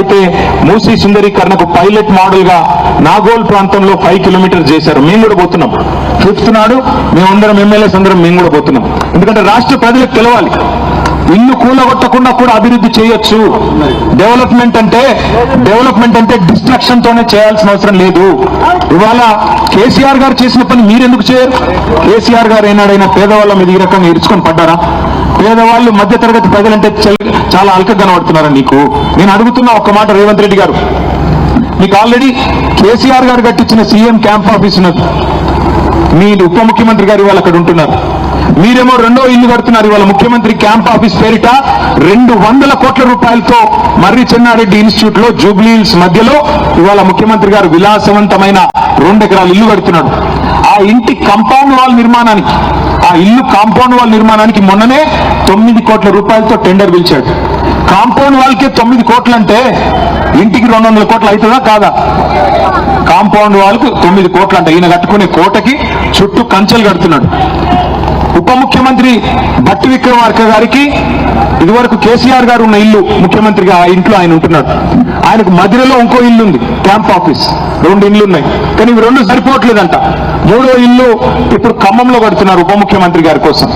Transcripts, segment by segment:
అయితే Musi సుందరీకరణకు pilot model గా నాగోల్ ప్రాంతంలో 5 కిలోమీటర్స్ చేశారు. మేము కూడా పోతున్నాం. 5th నాడు మేమందరం ఎమ్మెల్యేస్ అందరం మేము కూడా పోతున్నాం. ఎందుకంటే రాష్ట్ర ప్రజలకు తెలవాలి, ఇల్లు కూలగొట్టకుండా కూడా అభివృద్ధి చేయొచ్చు. డెవలప్మెంట్ అంటే డిస్ట్రక్షన్ తోనే చేయాల్సిన అవసరం లేదు. ఇవాళ కేసీఆర్ గారు చేసిన పని మీరెందుకు చేయరు? కేసీఆర్ గారు ఏనాడైనా పేదవాళ్ళ మీద ఈ రకంగా ఇరుచుకొని పడ్డారా? పేదవాళ్ళు మధ్యతరగతి ప్రజలంటే చాలా అల్కగా కనబడుతున్నారా నీకు? నేను అడుగుతున్నా ఒక్క మాట, రేవంత్ రెడ్డి గారు, మీకు ఆల్రెడీ కేసీఆర్ గారు కట్టించిన సీఎం క్యాంప్ ఆఫీస్ ఉన్నది. మీ ఉప ముఖ్యమంత్రి గారు ఇవాళ అక్కడ ఉంటున్నారు. మీరేమో రెండో ఇల్లు కడుతున్నారు. ఇవాళ ముఖ్యమంత్రి క్యాంప్ ఆఫీస్ పేరిట 200 కోట్ల రూపాయలతో మర్రి చెన్నారెడ్డి ఇన్స్టిట్యూట్ లో జూబ్లీ హిల్స్ మధ్యలో ఇవాళ ముఖ్యమంత్రి గారు విలాసవంతమైన 2 ఎకరాల ఇల్లు కడుతున్నాడు. ఆ ఇంటి కాంపౌండ్ వాల్ నిర్మాణానికి, ఆ ఇల్లు కాంపౌండ్ వాల్ నిర్మాణానికి మొన్ననే 9 కోట్ల రూపాయలతో టెండర్ పిలిచాడు. కాంపౌండ్ వాల్కే 9 కోట్లు అంటే ఇంటికి 200 కోట్లు అవుతుందా కాదా? కాంపౌండ్ వాల్కు 9 కోట్లు అంటే ఈయన కట్టుకునే కోటకి చుట్టూ కంచెలు కడుతున్నాడు. ఉప ముఖ్యమంత్రి భట్టి విక్రమార్క గారికి ఇదివరకు కేసీఆర్ గారు ఉన్న ఇల్లు ముఖ్యమంత్రిగా ఆ ఇంట్లో ఆయన ఉంటున్నాడు. ఆయనకు మధ్యలో ఇంకో ఇల్లు ఉంది, క్యాంప్ ఆఫీస్. 2 ఇండ్లు ఉన్నాయి, కానీ ఇవి 2 సరిపోవట్లేదంట. 3వ ఇల్లు ఇప్పుడు ఖమ్మంలో కడుతున్నారు ఉప ముఖ్యమంత్రి గారి కోసం.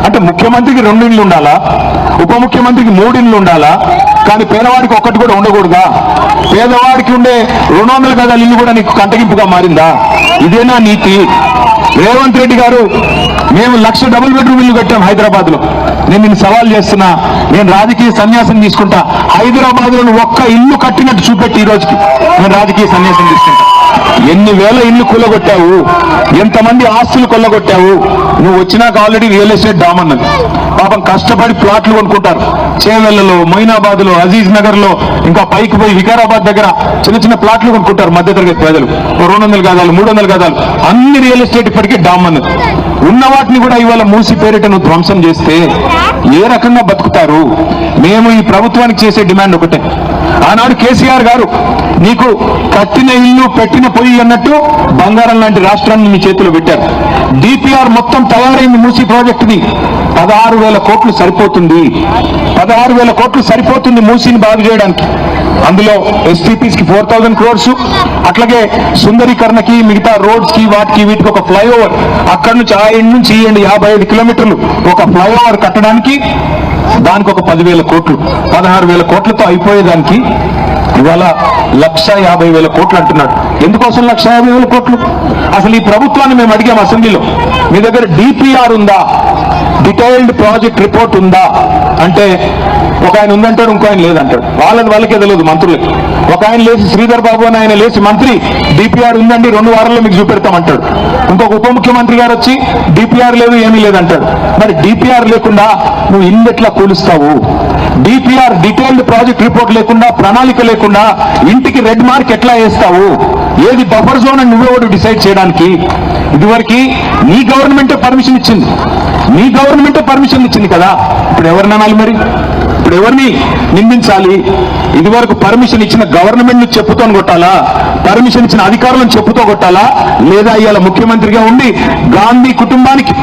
అంటే ముఖ్యమంత్రికి 2 ఇండ్లు ఉండాలా, ఉప ముఖ్యమంత్రికి 3 ఇండ్లు ఉండాలా? కానీ పేదవాడికి ఒక్కటి కూడా ఉండకూడదా? పేదవాడికి ఉండే 200 గదాల ఇల్లు కూడా నీకు కంటగింపుగా మారిందా? ఇదేనా నీతి? రేవంత్ రెడ్డి గారు, మేము 1,00,000 డబుల్ బెడ్రూమ్ ఇల్లు కట్టాం హైదరాబాద్ లో. నేను నిన్ను సవాల్ చేస్తున్నా, నేను రాజకీయ సన్యాసం తీసుకుంటా. హైదరాబాద్ లో ఒక్క ఇల్లు కట్టినట్టు చూపెట్టి ఈ రోజుకి నేను రాజకీయ సన్యాసం తీసుకుంటా. ఎన్ని వేల ఇల్లు కూలగొట్టావు, ఎంతమంది ఆస్తులు కొల్లగొట్టావు. నువ్వు వచ్చినాక ఆల్రెడీ రియల్ ఎస్టేట్ డామ్ అన్నది. పాపం కష్టపడి ప్లాట్లు కొనుక్కుంటారు. చేవెళ్లలో, మొయినాబాద్ లో, అజీజ్ నగర్ లో, ఇంకా పైకి పోయి వికారాబాద్ దగ్గర చిన్న ప్లాట్లు కొనుక్కుంటారు మధ్యతరగతి ప్రజలు. 200 గదాలు, 300 గదాలు, అన్ని రియల్ ఎస్టేట్ ఇప్పటికీ డామ్ అన్నది. ఉన్న వాటిని కూడా ఇవాళ మూసి పేరిటను ధ్వంసం చేస్తే ఏ రకంగా బతుకుతారు? మేము ఈ ప్రభుత్వానికి చేసే డిమాండ్ ఒకటే. ఆనాడు కేసీఆర్ గారు నీకు కట్టిన ఇల్లు పెట్టిన పొయ్యి అన్నట్టు బంగారం లాంటి రాష్ట్రాన్ని మీ చేతిలో పెట్టారు. డిపిఆర్ మొత్తం తయారైంది మూసీ ప్రాజెక్టుది. 16,000 కోట్లు సరిపోతుంది. 16,000 కోట్లు సరిపోతుంది మూసీని బాగు చేయడానికి. అందులో ఎస్టీపీస్ కి 4,000 crores, అట్లాగే సుందరీకరణకి, మిగతా రోడ్స్ కి, వాటికి వీటికి ఒక ఫ్లైఓవర్, అక్కడి నుంచి ఆ ఎండ్ నుంచి ఈ ఎండ్ 55 కిలోమీటర్లు ఒక ఫ్లైఓవర్ కట్టడానికి దానికి ఒక 10,000 కోట్లు. 16,000 కోట్లతో అయిపోయేదానికి ఇవాళ 1,50,000 కోట్లు అంటున్నాడు. ఎందుకోసం 1,50,000 కోట్లు? అసలు ఈ ప్రభుత్వాన్ని మేము అడిగాం అసెంబ్లీలో, మీ దగ్గర డిపిఆర్ ఉందా, డీటెయిల్డ్ ప్రాజెక్ట్ రిపోర్ట్ ఉందా అంటే ఒక ఆయన ఉందంటాడు, ఇంకో ఆయన లేదంటాడు. వాళ్ళకే తెలియదు మంత్రులకి. ఒక ఆయన లేచి, శ్రీధర్ బాబు అని ఆయన లేచి, మంత్రి డిపిఆర్ ఉందండి 2 వారాల్లో మీకు చూపెడతామంటాడు. ఇంకొక ఉప ముఖ్యమంత్రి గారు వచ్చి డిపిఆర్ లేదు, ఏమీ లేదంటాడు. మరి డిపిఆర్ లేకుండా నువ్వు ఇల్లు ఎట్లా కూలుస్తావు? డిపిఆర్ డీటెయిల్డ్ ప్రాజెక్ట్ రిపోర్ట్ లేకుండా, ప్రణాళిక లేకుండా ఇంటికి రెడ్ మార్క్ ఎట్లా వేస్తావు? ఏది బఫర్ జోన్ అని నువ్వెవడు డిసైడ్ చేయడానికి? ఇదివరకు నీ గవర్నమెంటే పర్మిషన్ ఇచ్చింది, నీ గవర్నమెంటే పర్మిషన్ ఇచ్చింది కదా. ఇప్పుడు ఎవరిని అనాలి మరి? ఇప్పుడు ఎవరిని నిందించాలి? ఇదివరకు పర్మిషన్ ఇచ్చిన గవర్నమెంట్ చెప్పుతో కొట్టాలా? పర్మిషన్ ఇచ్చిన అధికారులను చెప్పుతో కొట్టాలా? లేదా ఇవాళ ముఖ్యమంత్రిగా ఉండి గాంధీ కుటుంబానికి,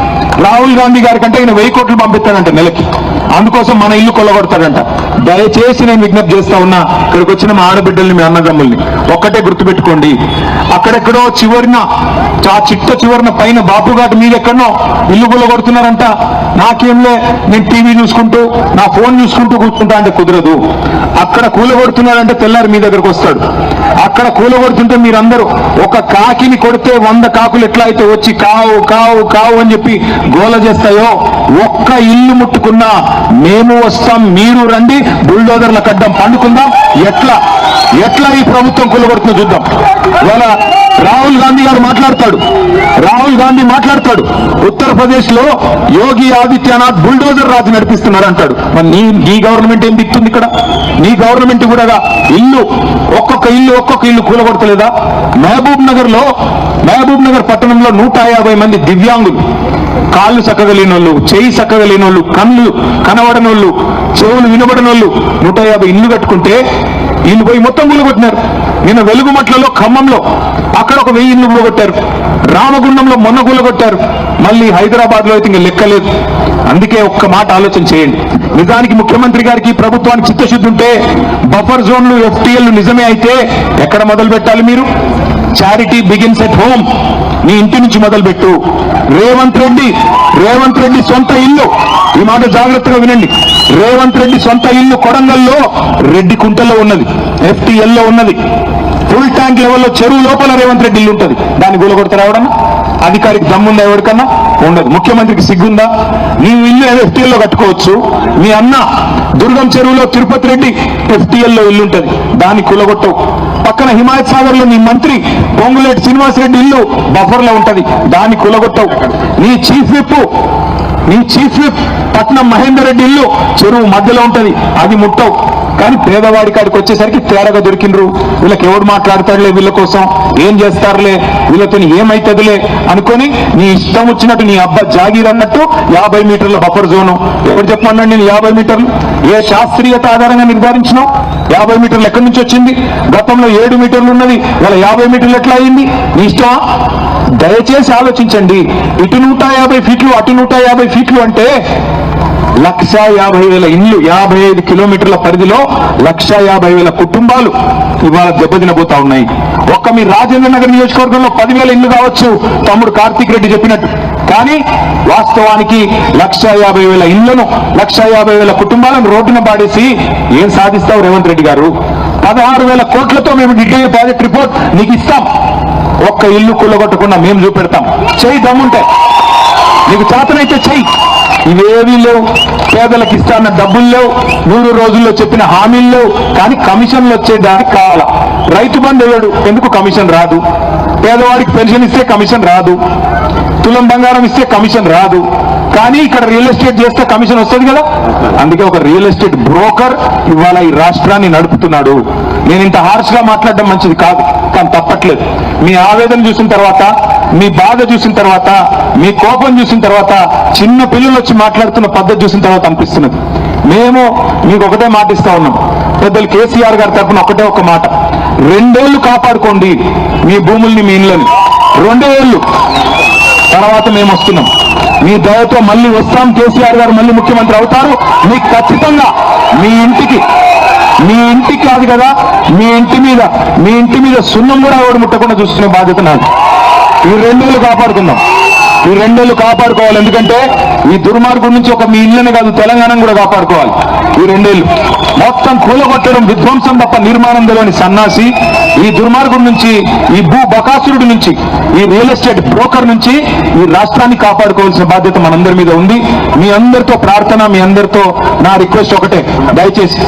రాహుల్ గాంధీ గారి కంటే ఆయన 1000 కోట్లు పంపిస్తాడంట నెలకి, అందుకోసం మన ఇల్లు కొల్లగొడతాడంట. దయచేసి నేను విజ్ఞప్తి చేస్తా ఉన్నా, ఇక్కడికి వచ్చిన మా ఆడబిడ్డల్ని, మీ అన్నదమ్ముల్ని ఒక్కటే గుర్తుపెట్టుకోండి. అక్కడెక్కడో చివరిన, ఆ చివరిన పైన బాపుఘాట్ మీద ఎక్కడనో ఇల్లు కొల్లగొడుతున్నారంట. నాకేంలే, నేను టీవీ చూసుకుంటూ, నా ఫోన్ చూసుకుంటూ కూర్చుంటా అంటే కుదరదు. అక్కడ కూలగొడుతున్నారంటే తెల్లారి మీ దగ్గరకు వస్తాడు. అక్కడ కూలగొడుతుంటే మీరందరూ ఒక కాకిని కొడితే 100 కాకులు ఎట్లా అయితే వచ్చి కావు కావు కావు అని చెప్పి గోల చేస్తాయో, ఒక్క ఇల్లు ముట్టుకున్నా మేము వస్తాం, మీరు రండి, బుల్డోజర్ల కడ్డం పండుకుందాం. ఎట్లా ఈ ప్రభుత్వం కూలగొడుతుందో చూద్దాం. ఇవాళ రాహుల్ గాంధీ గారు మాట్లాడతాడు, ఉత్తరప్రదేశ్ లో యోగి ఆదిత్యనాథ్ బుల్డోజర్ రాజు నడిపిస్తున్నారు అంటాడు. మరి నీ గవర్నమెంట్ ఏం దిక్తుంది ఇక్కడ? నీ గవర్నమెంట్ కూడా ఒక్కొక్క ఇల్లు కూలగొడతలేదా? మహబూబ్ నగర్ పట్టణంలో 150 మంది దివ్యాంగులు, కాళ్ళు చక్కగా లేనోళ్ళు, చెయ్యి చక్కగా లేనోళ్ళు, కళ్ళు కనబడనోళ్ళు, చెవులు వినబడనోళ్ళు 150 ఇల్లు కట్టుకుంటే ఇల్లు పోయి మొత్తం కూలగొట్టినారు. నిన్న వెలుగుమట్లలో, ఖమ్మంలో అక్కడ ఒక 1000 ఇల్లు కూలగొట్టారు. రామగుండంలో మొన్న కూలగొట్టారు. మళ్ళీ హైదరాబాద్ లో అయితే ఇంకా లెక్కలేదు. అందుకే ఒక్క మాట ఆలోచన చేయండి. నిజానికి ముఖ్యమంత్రి గారికి, ప్రభుత్వానికి చిత్తశుద్ధి ఉంటే బఫర్ జోన్లు, ఎఫ్టీఎల్ నిజమే అయితే ఎక్కడ మొదలు పెట్టాలి మీరు? Charity begins at home. నీ ఇంటి నుంచి మొదలుపెట్టు. రేవంత్ రెడ్డి సొంత ఇల్లు, ఈ మాట జాగ్రత్తగా వినండి. రేవంత్ రెడ్డి సొంత ఇల్లు కొడంగల్లో రెడ్డి కుంటలో ఉన్నది, ఎఫ్టీఎల్లో ఉన్నది. ఫుల్ ట్యాంక్ లెవెల్లో చెరువు లోపల రేవంత్ రెడ్డి ఇల్లు ఉంటుంది. దాన్ని కూలగొడతారా ఎవడన్నా? అధికారికి దమ్ముందా ఎవరికన్నా? ఉండదు. ముఖ్యమంత్రికి సిగ్గుందా? నీవు ఇల్లు ఎఫ్టీఎల్లో కట్టుకోవచ్చు. మీ అన్న దుర్గం చెరువులో తిరుపతి రెడ్డి ఎఫ్టీఎల్లో ఇల్లు ఉంటుంది, దాన్ని కూలగొట్టవు. పక్కన హిమాయత్ సాగర్ లో నీ మంత్రి పొంగులేటి శ్రీనివాసరెడ్డి ఇల్లు బఫర్ లో ఉంటది, దాన్ని కూలగొట్టవు. నీ చీఫ్ విప్ పట్నం మహేందర్ రెడ్డి ఇల్లు చెరువు మధ్యలో ఉంటది, అది ముట్టవు. కానీ పేదవాడి కాడికి వచ్చేసరికి తేడాగా దొరికిండ్రు. వీళ్ళకి ఎవడు మాట్లాడతాడులే, వీళ్ళ కోసం ఏం చేస్తారులే, వీళ్ళతో ఏమైతుందిలే అనుకొని నీ ఇష్టం వచ్చినట్టు నీ అబ్బా జాగీర్ అన్నట్టు 50 మీటర్ల బఫర్ జోను. ఎవరు చెప్పమన్నాడు నేను 50 మీటర్లు? ఏ శాస్త్రీయత ఆధారంగా నిర్ధారించినావు? 50 మీటర్లు ఎక్కడి నుంచి వచ్చింది? గతంలో 7 మీటర్లు ఉన్నది, ఇలా 50 మీటర్లు ఎట్లా అయింది? నీ ఇష్టమా? దయచేసి ఆలోచించండి. ఇటు 150 ఫీట్లు, అటు 150 ఫీట్లు అంటే 1,50,000 ఇల్లు, 55 కిలోమీటర్ల పరిధిలో 1,50,000 కుటుంబాలు ఇవాళ దెబ్బతినబోతా ఉన్నాయి. ఒక్క మీ రాజేంద్ర నగర్ నియోజకవర్గంలో 10,000 ఇల్లు కావచ్చు, తమ్ముడు కార్తీక్ రెడ్డి చెప్పినట్టు. కానీ వాస్తవానికి 1,50,000 ఇళ్లను, 1,50,000 కుటుంబాలను రోడ్డున పాడేసి ఏం సాధిస్తావు రేవంత్ రెడ్డి గారు? 16,000 కోట్లతో మేము డీటెయిల్ ప్రాజెక్ట్ రిపోర్ట్ నీకు ఇస్తాం. ఒక్క ఇల్లు కూలగొట్టకుండా మేము చూపెడతాం. చెయ్యి, దమ్ముంటే నీకు చేతనైతే చెయ్యి. ఇవేవీ లేవు. పేదలకు ఇస్తాన్న డబ్బులు లేవు, 100 రోజుల్లో చెప్పిన హామీలు లేవు. కానీ కమిషన్లు వచ్చేదానికి కావాల. రైతు బంధు వేయడు, ఎందుకు కమిషన్ రాదు? పేదవాడికి పెన్షన్ ఇస్తే కమిషన్ రాదు, తులం బంగారం ఇస్తే కమిషన్ రాదు. కానీ ఇక్కడ రియల్ ఎస్టేట్ చేస్తే కమిషన్ వస్తుంది కదా. అందుకే ఒక రియల్ ఎస్టేట్ బ్రోకర్ ఇవాళ ఈ రాష్ట్రాన్ని నడుపుతున్నాడు. నేను ఇంత హార్ష్ గా మాట్లాడడం మంచిది కాదు, కానీ తప్పట్లేదు. మీ ఆవేదన చూసిన తర్వాత, మీ బాధ చూసిన తర్వాత, మీ కోపం చూసిన తర్వాత, చిన్న పిల్లలు వచ్చి మాట్లాడుతున్న పద్ధతి చూసిన తర్వాత అనిపిస్తున్నది. మేము మీకు ఒకటే మాట ఇస్తా ఉన్నాం. పెద్దలు కేసీఆర్ గారి తరఫున ఒకటే ఒక మాట, 2 ఏళ్లు కాపాడుకోండి మీ భూముల్ని, మీ ఇళ్ళని. 2 ఏళ్లు తర్వాత మేము వస్తున్నాం. మీ దయతో మళ్ళీ వస్తాం. కేసీఆర్ గారు మళ్ళీ ముఖ్యమంత్రి అవుతారు. మీకు ఖచ్చితంగా మీ ఇంటికి కాదు కదా, మీ ఇంటి మీద సున్నం కూడా ఎవడు ముట్టకుండా చూసుకునే బాధ్యత నాది. ఈ 2 ఏళ్లు కాపాడుకుందాం. ఈ 2 ఏళ్లు కాపాడుకోవాలి. ఎందుకంటే ఈ దుర్మార్గం నుంచి ఒక మీ ఇళ్ళని కాదు, తెలంగాణను కూడా కాపాడుకోవాలి. ఈ 2 ఏళ్లు మొత్తం కూలగొట్టడం, విధ్వంసం తప్ప నిర్మాణం తెలియని సన్నాసి ఈ దుర్మార్గం నుంచి, ఈ భూ బకాసురుడి నుంచి, ఈ రియల్ ఎస్టేట్ బ్రోకర్ నుంచి ఈ రాష్ట్రాన్ని కాపాడుకోవాల్సిన బాధ్యత మనందరి మీద ఉంది. మీ అందరితో ప్రార్థన, మీ అందరితో నా రిక్వెస్ట్ ఒకటే, దయచేసి